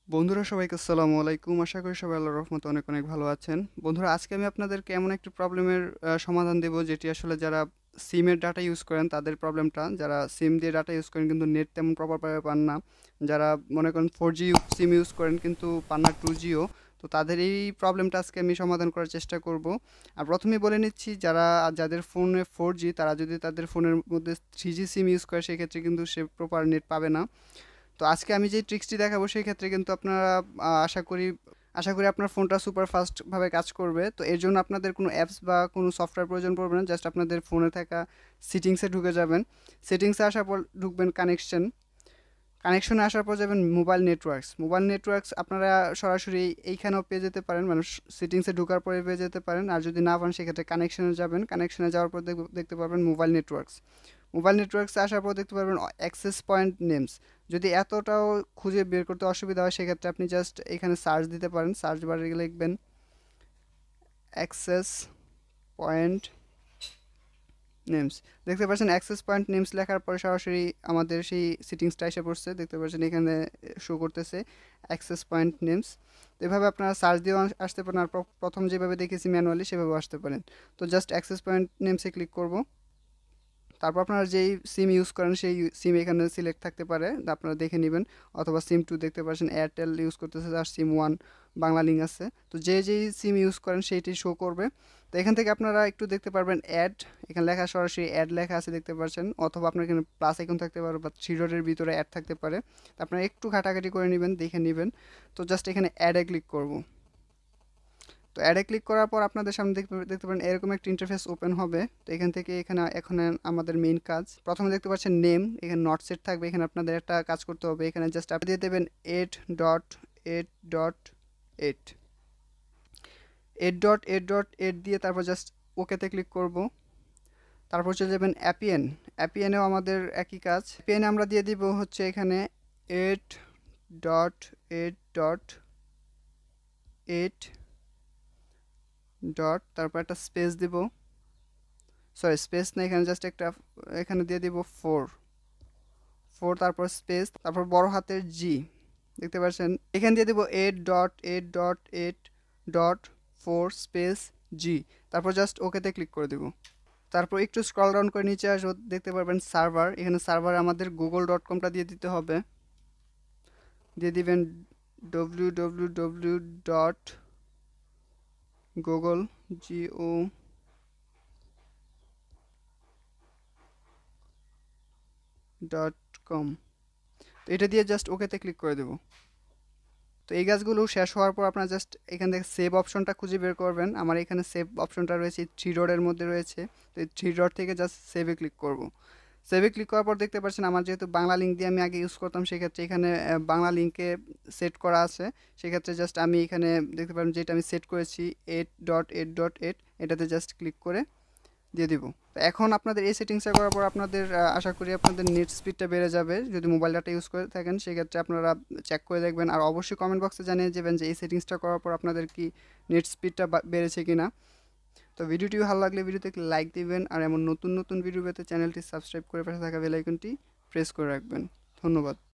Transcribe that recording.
বন্ধুরা সবাইকে আসসালামু আলাইকুম। আশা করি সবাই আল্লাহর রহমতে অনেক অনেক ভালো আছেন। বন্ধুরা আজকে আমি আপনাদেরকে এমন একটি প্রবলেমের সমাধান দেব, যেটি আসলে যারা সিমের ডাটা ইউজ করেন তাদের প্রবলেমটা। যারা সিম দিয়ে ডাটা ইউজ করেন কিন্তু নেট তেমন প্রপারভাবে পান না, যারা মনে করেন 4G সিম ইউজ করেন কিন্তু পান না 2Gও, তো তাদের এই প্রবলেমটা আজকে আমি সমাধান করার চেষ্টা করব। আর প্রথমেই বলে নিচ্ছি, যাদের ফোনে 4G তারা যদি তাদের ফোনের মধ্যে 3G সিম ইউজ করে সেক্ষেত্রে কিন্তু সে প্রপার নেট পাবে না। তো আজকে আমি যে ট্রিক্সটি দেখাবো সেই ক্ষেত্রে কিন্তু আপনারা আশা করি আপনার ফোনটা সুপার ফাস্টভাবে কাজ করবে। তো এর জন্য আপনাদের কোনো অ্যাপস বা কোনো সফটওয়্যার প্রয়োজন পড়বে না, জাস্ট আপনাদের ফোনে থাকা সেটিংসে ঢুকে যাবেন। সেটিংসে আসার পর ঢুকবেন কানেকশনে আসার পর যাবেন মোবাইল নেটওয়ার্কস আপনারা সরাসরি এইখানেও পেয়ে যেতে পারেন, মানে সেটিংসে ঢোকার পরে পেয়ে যেতে পারেন। আর যদি না পান সেক্ষেত্রে কানেকশনে যাবেন, কানেকশনে যাওয়ার পর দেখতে পারবেন মোবাইল নেটওয়ার্কসে আসার পর দেখতে পারবেন অ্যাক্সেস পয়েন্ট নেমস। যদি এতটাও খুঁজে বের করতে অসুবিধা হয় সেক্ষেত্রে আপনি জাস্ট এখানে সার্চ দিতে পারেন, সার্চ বারে লিখবেন অ্যাক্সেস পয়েন্ট নেমস। দেখতে পাচ্ছেন অ্যাক্সেস পয়েন্ট নেমস লেখার পরে সরাসরি আমাদের সেই সেটিংসটা এসে পড়ছে, দেখতে পাচ্ছেন এখানে শো করতেছে অ্যাক্সেস পয়েন্ট নেমস। তো এভাবে আপনারা সার্চ দিয়েও আসতে পারেন, আর প্রথম যেভাবে দেখেছি ম্যানুয়ালি সেভাবেও আসতে পারেন। তো জাস্ট অ্যাক্সেস পয়েন্ট নেমসে ক্লিক করব। তারপর আপনারা যেই সিম ইউজ করেন সেই সিম এখানে সিলেক্ট থাকতে পারে, আপনারা দেখে নেবেন। অথবা সিম 2 দেখতে পাচ্ছেন এয়ারটেল ইউজ করতেছে, আর সিম 1 বাংলা লিঙ্ক আছে। তো যেই সিম ইউজ করেন সেইটি শো করবে। তো এখান থেকে আপনারা একটু দেখতে পারবেন অ্যাড, এখানে লেখা সরাসরি অ্যাড লেখা আছে দেখতে পাচ্ছেন, অথবা আপনার এখানে প্লাস আইকন থাকতে পারে বা থ্রি ডটের ভিতরে অ্যাড থাকতে পারে। তো আপনারা একটু ঘাটাঘাটি করে নেবেন, দেখে নেবেন। তো জাস্ট এখানে অ্যাডে ক্লিক করব। তো অ্যাডে ক্লিক করার পর আপনাদের সামনে দেখতে পারেন এরকম একটা ইন্টারফেস ওপেন হবে। তো এখান থেকে এখন আমাদের মেইন কাজ, প্রথমে দেখতে পাচ্ছেন নেম, এখানে নট সেট থাকবে। এখানে আপনাদের একটা কাজ করতে হবে, এখানে জাস্ট আপনি দিয়ে দেবেন 8.8.8 8.8.8 দিয়ে তারপর জাস্ট ওকেতে ক্লিক করব। তারপর চলে যাবেন অ্যাপিএনেও আমাদের একই কাজ। অ্যাপিএনে আমরা দিয়ে দিব হচ্ছে এখানে 8.8.8 ডট, তারপর একটা স্পেস দিব, সরি স্পেস না, এখানে জাস্ট একটা, এখানে দিয়ে দিব 4, তারপর স্পেস, তারপর বড় হাতের জি, দেখতে পাচ্ছেন এখানে দিয়ে দিব 8.8.8.4 স্পেস জি, তারপর জাস্ট ওকেতে ক্লিক করে দিব। তারপর একটু স্ক্রল ডাউন করে নিচে আসবো, দেখতে পারবেন সার্ভার, এখানে সার্ভার আমাদের google.com দিয়ে দিতে হবে। দিয়ে দিবেন www.google.com। তো এটা দিয়ে জাস্ট ওকেতে ক্লিক করে দেবো। তো এই কাজগুলো শেষ হওয়ার পর আপনারা জাস্ট এখান থেকে সেভ অপশনটা খুঁজে বের করবেন। আমার এখানে সেভ অপশনটা রয়েছে থ্রি ডটের মধ্যে রয়েছে। তো এই থ্রি ডট থেকে জাস্ট সেভে ক্লিক করব। সেভে ক্লিক করার পর দেখতে পাচ্ছেন আমার যেহেতু বাংলা লিঙ্ক দিয়ে আমি আগে ইউজ করতাম, সেক্ষেত্রে এখানে বাংলা লিঙ্কে সেট করা আছে। সেক্ষেত্রে জাস্ট আমি এখানে দেখতে পারেন যেটা আমি সেট করেছি 8.8.8, এটাতে জাস্ট ক্লিক করে দিয়ে দিব। তো এখন আপনাদের এই সেটিংসটা করার পর আপনাদের আশা করি আপনাদের নেট স্পিডটা বেড়ে যাবে। যদি মোবাইল ডাটা ইউজ করে থাকেন সেক্ষেত্রে আপনারা চেক করে দেখবেন, আর অবশ্যই কমেন্ট বক্সে জানিয়ে দেবেন যে এই সেটিংসটা করার পর আপনাদের কি নেট স্পিডটা বেড়েছে কিনা। তো ভিডিওটি ভালো লাগলে ভিডিওতে একটি লাইক দিবেন, আর এমন নতুন নতুন ভিডিও পেতে চ্যানেলটি সাবস্ক্রাইব করে পাশে থাকা বেল আইকনটি প্রেস করে রাখবেন। ধন্যবাদ।